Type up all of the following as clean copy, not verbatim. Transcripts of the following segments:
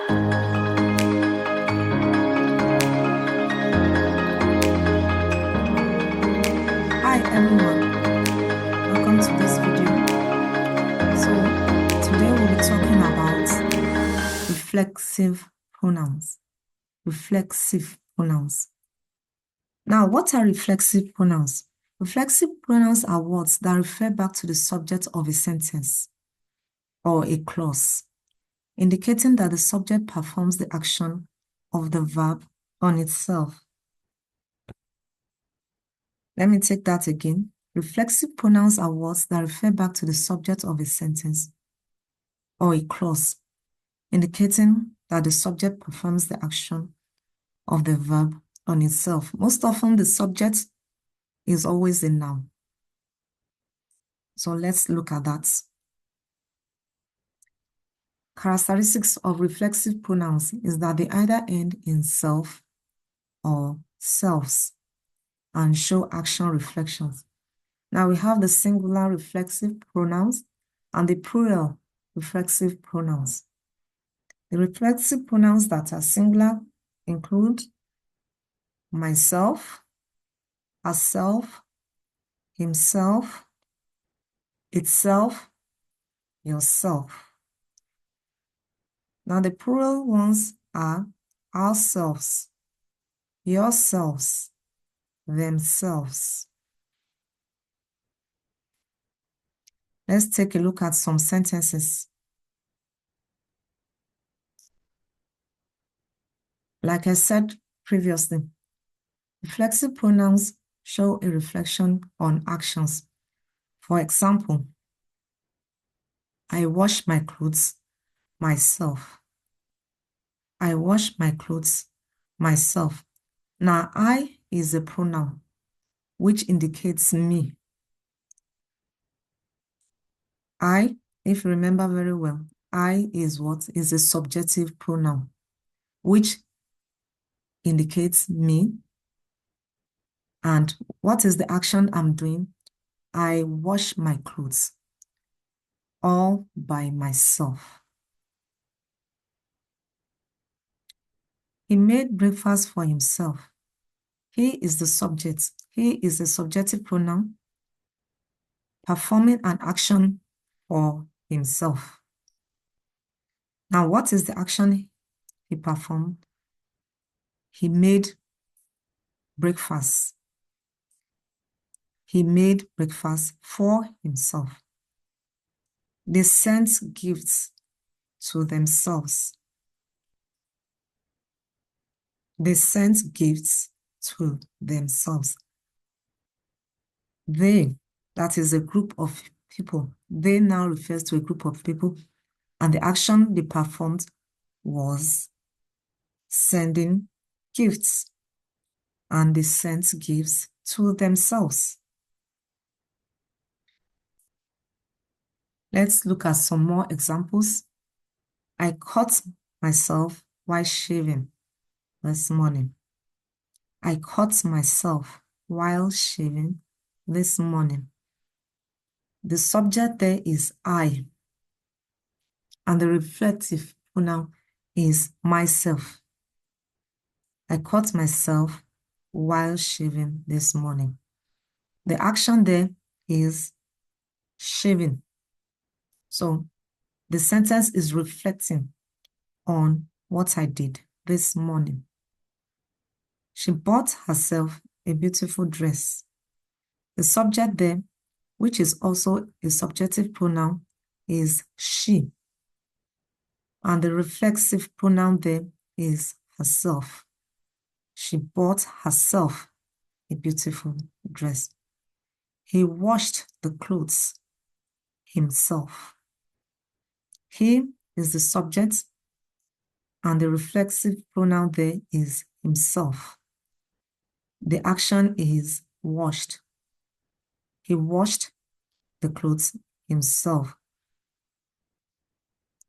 Hi everyone, welcome to this video. So today we'll be talking about reflexive pronouns. Reflexive pronouns. Now, what are reflexive pronouns? Reflexive pronouns are words that refer back to the subject of a sentence or a clause, indicating that the subject performs the action of the verb on itself. Let me take that again. Reflexive pronouns are words that refer back to the subject of a sentence or a clause, indicating that the subject performs the action of the verb on itself. Most often, the subject is always a noun. So let's look at that. Characteristics of reflexive pronouns is that they either end in self or selves and show action reflections. Now we have the singular reflexive pronouns and the plural reflexive pronouns. The reflexive pronouns that are singular include myself, herself, himself, itself, yourself. Now the plural ones are ourselves, yourselves, themselves. Let's take a look at some sentences. Like I said previously, reflexive pronouns show a reflection on actions. For example, I wash my clothes myself. I wash my clothes myself. Now, I is a pronoun which indicates me. I, if you remember very well, I is what? Is a subjective pronoun which indicates me. And what is the action I'm doing? I wash my clothes all by myself. He made breakfast for himself. He is the subject. He is a subjective pronoun performing an action for himself. Now, what is the action he performed? He made breakfast. He made breakfast for himself. They sent gifts to themselves. They sent gifts to themselves. They, that is a group of people. They now refers to a group of people, and the action they performed was sending gifts, and they sent gifts to themselves. Let's look at some more examples. I cut myself while shaving this morning. I cut myself while shaving this morning. The subject there is I, and the reflective pronoun is myself. I cut myself while shaving this morning. The action there is shaving. So the sentence is reflecting on what I did this morning. She bought herself a beautiful dress. The subject there, which is also a subjective pronoun, is she. And the reflexive pronoun there is herself. She bought herself a beautiful dress. He washed the clothes himself. He is the subject, and the reflexive pronoun there is himself. The action is washed. He washed the clothes himself.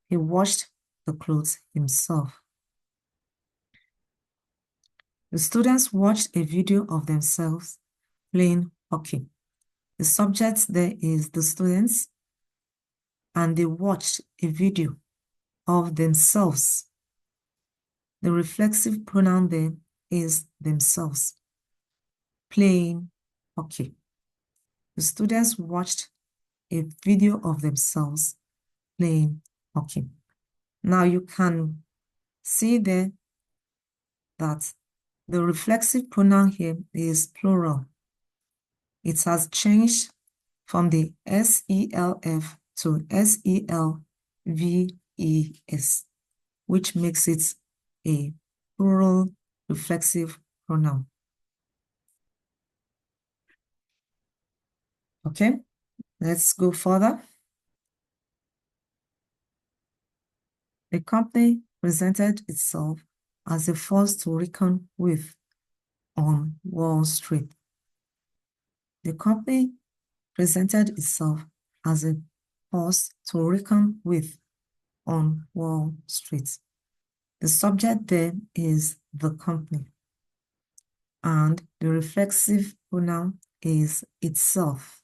He washed the clothes himself. The students watched a video of themselves playing hockey. The subject there is the students, and they watched a video of themselves The reflexive pronoun there is themselves, playing hockey. The students watched a video of themselves playing hockey. Now you can see there that the reflexive pronoun here is plural. It has changed from the SELF to SELVES, which makes it a plural reflexive pronoun. Okay, let's go further. The company presented itself as a force to reckon with on Wall Street. The company presented itself as a force to reckon with on Wall Street. The subject there is the company, and the reflexive pronoun is itself.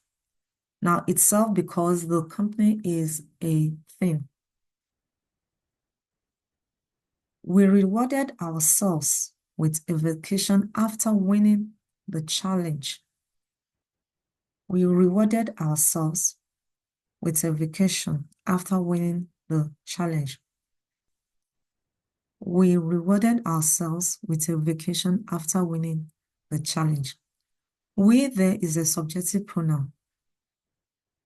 Now, itself because the company is a thing. We rewarded ourselves with a vacation after winning the challenge. We rewarded ourselves with a vacation after winning the challenge. We rewarded ourselves with a vacation after winning the challenge. We there is a subjective pronoun.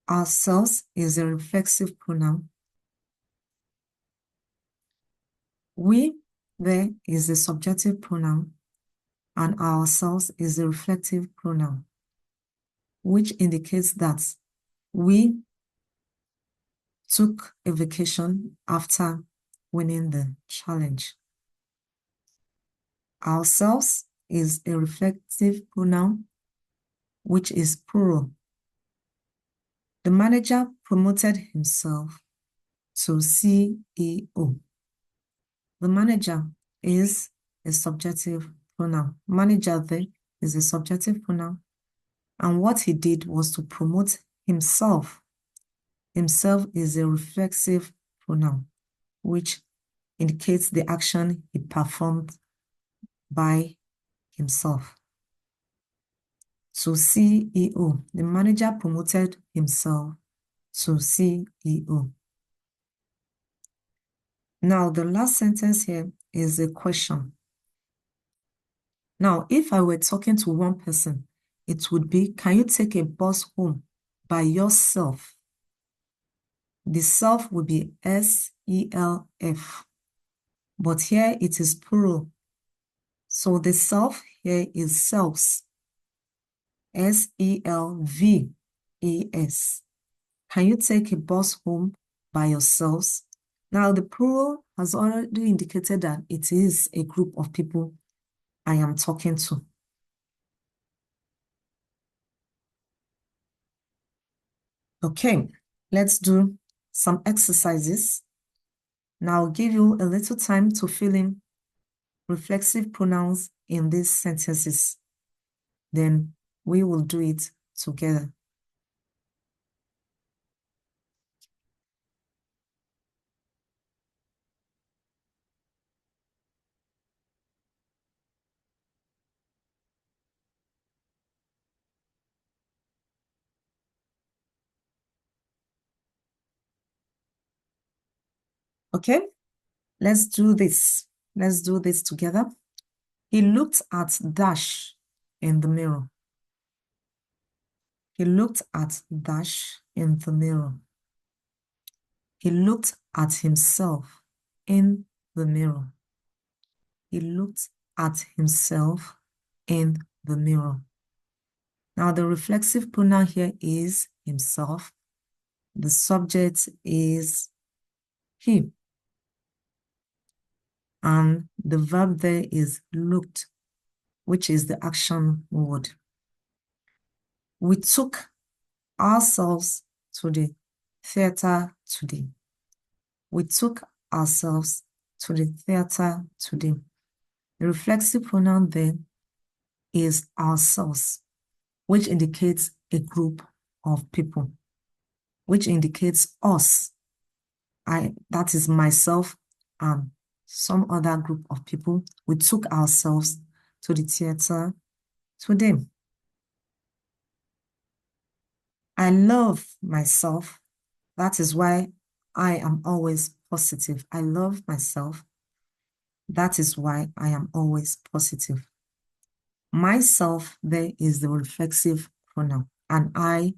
Ourselves is a reflexive pronoun. We there is a subjective pronoun, and ourselves is a reflective pronoun, which indicates that we took a vacation after winning the challenge. Ourselves is a reflective pronoun, which is plural. The manager promoted himself to CEO. The manager is a subjective pronoun. Manager there is a subjective pronoun. And what he did was to promote himself. Himself is a reflexive pronoun, which indicates the action he performed by himself. So CEO, the manager promoted himself to CEO. Now, the last sentence here is a question. Now, if I were talking to one person, it would be, can you take a bus home by yourself? The self would be SELF, but here it is plural. So the self here is selves, SELVES. Can you take a bus home by yourselves? Now, the plural has already indicated that it is a group of people I am talking to. Okay, let's do some exercises. Now, I'll give you a little time to fill in reflexive pronouns in these sentences. Then we will do it together. Okay, let's do this. Let's do this together. He looked at Dash in the mirror. He looked at Dash in the mirror. He looked at himself in the mirror. He looked at himself in the mirror. Now, the reflexive pronoun here is himself. The subject is he. And the verb there is looked, which is the action word. We took ourselves to the theater today. We took ourselves to the theater today. The reflexive pronoun there is ourselves, which indicates a group of people, which indicates us. That is myself and some other group of people. We took ourselves to the theater today. I love myself. That is why I am always positive. I love myself. That is why I am always positive. Myself there is the reflexive pronoun, and I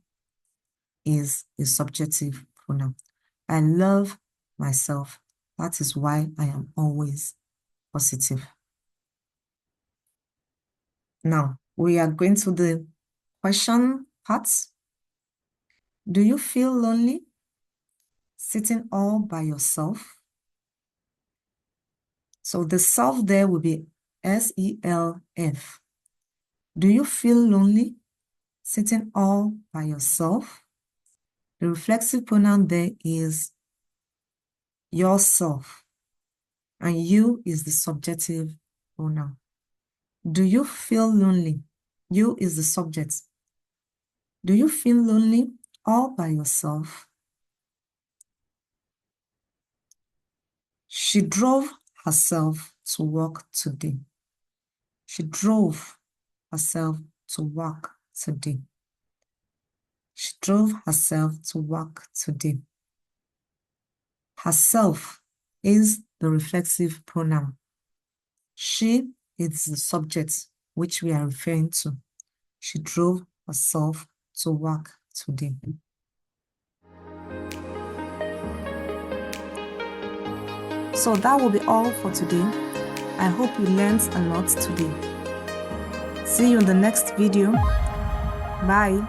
is a subjective pronoun. I love myself. That is why I am always positive. Now, we are going to the question part. Do you feel lonely sitting all by yourself? So the self there will be S-E-L-F. Do you feel lonely sitting all by yourself? The reflexive pronoun there is yourself, and you is the subjective pronoun. Do you feel lonely? You is the subject. Do you feel lonely all by yourself? She drove herself to work today. She drove herself to work today. She drove herself to work today. Herself is the reflexive pronoun. She is the subject which we are referring to. She drove herself to work today. So that will be all for today. I hope you learned a lot today. See you in the next video. Bye.